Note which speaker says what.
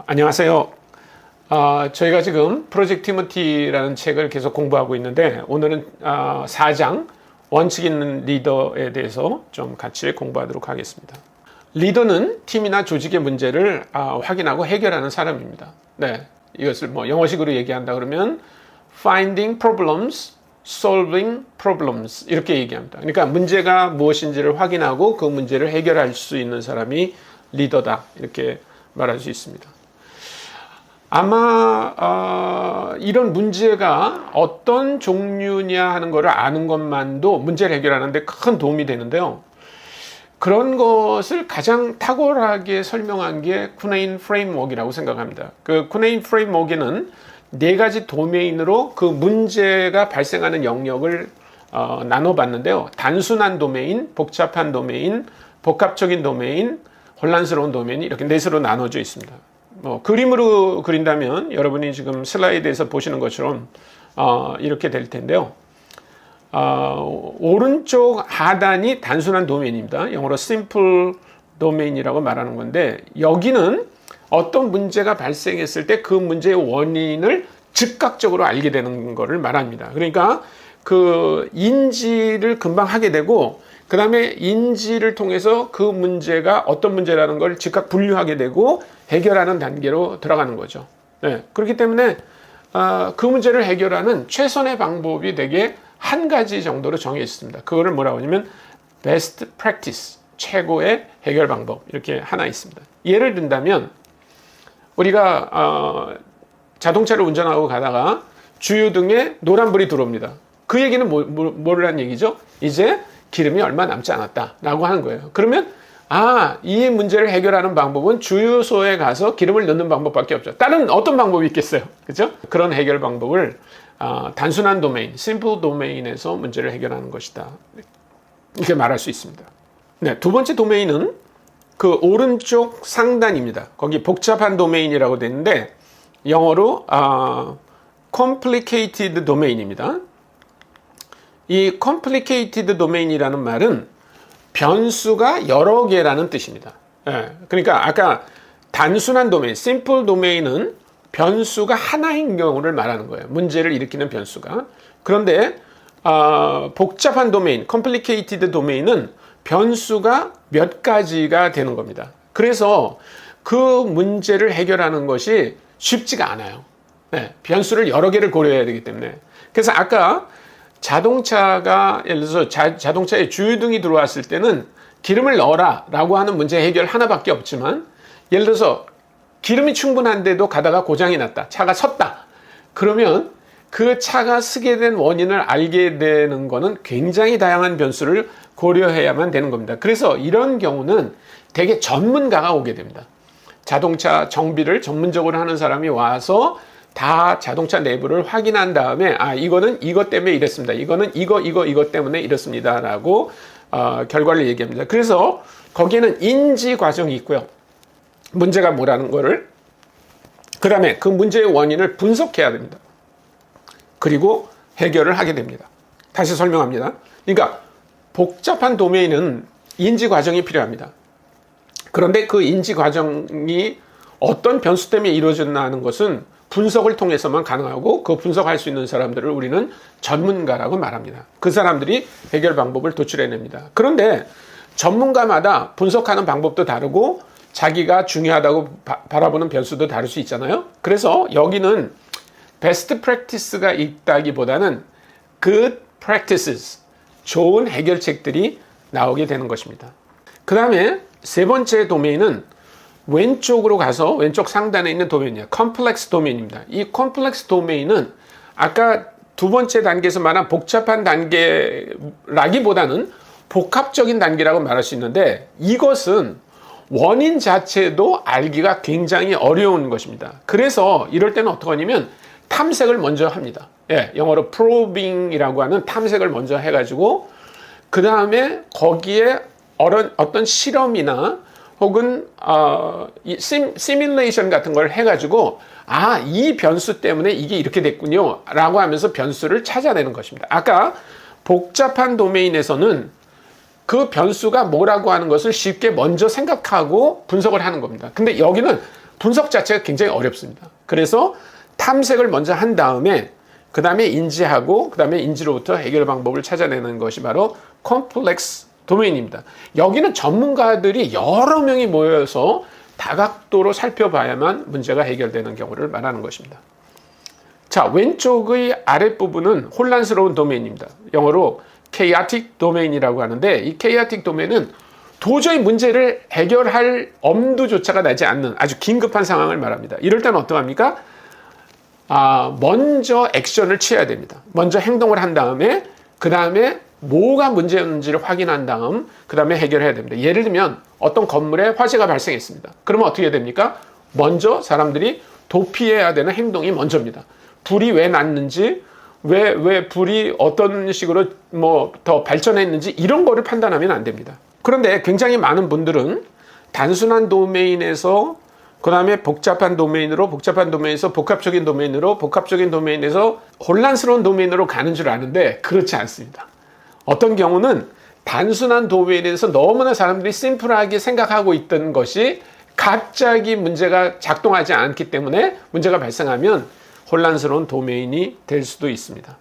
Speaker 1: 안녕하세요. 저희가 지금 프로젝트 티모티라는 책을 계속 공부하고 있는데 오늘은 4장 원칙 있는 리더에 대해서 좀 같이 공부하도록 하겠습니다. 리더는 팀이나 조직의 문제를 확인하고 해결하는 사람입니다. 네, 이것을 뭐 영어식으로 얘기한다 그러면 finding problems, solving problems 이렇게 얘기합니다. 그러니까 문제가 무엇인지를 확인하고 그 문제를 해결할 수 있는 사람이 리더다 이렇게 말할 수 있습니다. 아마 이런 문제가 어떤 종류냐 하는 것을 아는 것만도 문제를 해결하는 데 큰 도움이 되는데요. 그런 것을 가장 탁월하게 설명한 게 쿠네인 프레임워크이라고 생각합니다. 그 쿠네인 프레임워크는 4가지 도메인으로 그 문제가 발생하는 영역을 나눠봤는데요. 단순한 도메인, 복잡한 도메인, 복합적인 도메인, 혼란스러운 도메인이 이렇게 4개로 나눠져 있습니다. 그림으로 그린다면 여러분이 지금 슬라이드에서 보시는 것처럼 이렇게 될 텐데요. 오른쪽 하단이 단순한 도메인입니다. 영어로 simple domain이라고 말하는 건데 여기는 어떤 문제가 발생했을 때 그 문제의 원인을 즉각적으로 알게 되는 것을 말합니다. 그러니까 그 인지를 금방 하게 되고 그 다음에 인지를 통해서 그 문제가 어떤 문제라는 걸 즉각 분류하게 되고 해결하는 단계로 들어가는 거죠. 네, 그렇기 때문에 그 문제를 해결하는 최선의 방법이 되게 한 가지 정도로 정해 있습니다. 그거를 뭐라고 하냐면 best practice, 최고의 해결 방법 이렇게 하나 있습니다. 예를 든다면 우리가 자동차를 운전하고 가다가 주유등에 노란불이 들어옵니다. 그 얘기는 뭐라는 얘기죠? 이제 기름이 얼마 남지 않았다라고 하는 거예요. 그러면 이 문제를 해결하는 방법은 주유소에 가서 기름을 넣는 방법밖에 없죠. 다른 어떤 방법이 있겠어요? 그죠? 그런 해결 방법을 단순한 도메인, simple 도메인에서 문제를 해결하는 것이다. 이렇게 말할 수 있습니다. 네, 두 번째 도메인은 그 오른쪽 상단입니다. 거기 복잡한 도메인이라고 되어 있는데 영어로 complicated domain입니다. 이 complicated domain이라는 말은 변수가 여러 개라는 뜻입니다. 그러니까 아까 단순한 도메인, simple domain은 변수가 하나인 경우를 말하는 거예요. 문제를 일으키는 변수가. 그런데 복잡한 도메인, complicated domain은 변수가 몇 가지가 되는 겁니다. 그래서 그 문제를 해결하는 것이 쉽지가 않아요. 변수를 여러 개를 고려해야 되기 때문에. 그래서 아까 자동차가 예를 들어서 자동차에 주유등이 들어왔을 때는 기름을 넣어라 라고 하는 문제 해결 하나밖에 없지만 예를 들어서 기름이 충분한데도 가다가 고장이 났다. 차가 섰다. 그러면 그 차가 쓰게 된 원인을 알게 되는 거는 굉장히 다양한 변수를 고려해야만 되는 겁니다. 그래서 이런 경우는 되게 전문가가 오게 됩니다. 자동차 정비를 전문적으로 하는 사람이 와서 다 자동차 내부를 확인한 다음에 이거는 이것 때문에 이랬습니다. 이거는 이거 때문에 이렇습니다. 라고 결과를 얘기합니다. 그래서 거기에는 인지 과정이 있고요. 문제가 뭐라는 거를 그 다음에 그 문제의 원인을 분석해야 됩니다. 그리고 해결을 하게 됩니다. 다시 설명합니다. 그러니까 복잡한 도메인은 인지 과정이 필요합니다. 그런데 그 인지 과정이 어떤 변수 때문에 이루어졌나 하는 것은 분석을 통해서만 가능하고 그 분석할 수 있는 사람들을 우리는 전문가라고 말합니다. 그 사람들이 해결 방법을 도출해냅니다. 그런데 전문가마다 분석하는 방법도 다르고 자기가 중요하다고 바라보는 변수도 다를 수 있잖아요. 그래서 여기는 베스트 프랙티스가 있다기보다는 good practices, 좋은 해결책들이 나오게 되는 것입니다. 그 다음에 세 번째 도메인은 왼쪽으로 가서 왼쪽 상단에 있는 도메인이에요. 컴플렉스 도메인입니다. 이 컴플렉스 도메인은 아까 두 번째 단계에서 말한 복잡한 단계라기보다는 복합적인 단계라고 말할 수 있는데 이것은 원인 자체도 알기가 굉장히 어려운 것입니다. 그래서 이럴 때는 어떻게 하냐면 탐색을 먼저 합니다. 영어로 probing이라고 하는 탐색을 먼저 해가지고 그 다음에 거기에 어떤 실험이나 혹은 시뮬레이션 같은 걸 해가지고 이 변수 때문에 이게 이렇게 됐군요 라고 하면서 변수를 찾아내는 것입니다. 아까 복잡한 도메인에서는 그 변수가 뭐라고 하는 것을 쉽게 먼저 생각하고 분석을 하는 겁니다. 근데 여기는 분석 자체가 굉장히 어렵습니다. 그래서 탐색을 먼저 한 다음에 그 다음에 인지하고 그 다음에 인지로부터 해결 방법을 찾아내는 것이 바로 컴플렉스 도메인입니다. 여기는 전문가들이 여러 명이 모여서 다각도로 살펴봐야만 문제가 해결되는 경우를 말하는 것입니다. 자, 왼쪽의 아랫부분은 혼란스러운 도메인입니다. 영어로 chaotic domain이라고 하는데 이 chaotic domain은 도저히 문제를 해결할 엄두조차가 나지 않는 아주 긴급한 상황을 말합니다. 이럴 때는 어떡합니까? 먼저 액션을 취해야 됩니다. 먼저 행동을 한 다음에 그 다음에 뭐가 문제였는지를 확인한 다음 그 다음에 해결해야 됩니다. 예를 들면 어떤 건물에 화재가 발생했습니다. 그러면 어떻게 됩니까? 먼저 사람들이 도피해야 되는 행동이 먼저입니다. 불이 왜 났는지 왜 불이 어떤 식으로 더 발전했는지 이런 거를 판단하면 안 됩니다. 그런데 굉장히 많은 분들은 단순한 도메인에서 그 다음에 복잡한 도메인으로 복잡한 도메인에서 복합적인 도메인으로 복합적인 도메인에서 혼란스러운 도메인으로 가는 줄 아는데 그렇지 않습니다. 어떤 경우는 단순한 도메인에서 너무나 사람들이 심플하게 생각하고 있던 것이 갑자기 문제가 작동하지 않기 때문에 문제가 발생하면 혼란스러운 도메인이 될 수도 있습니다.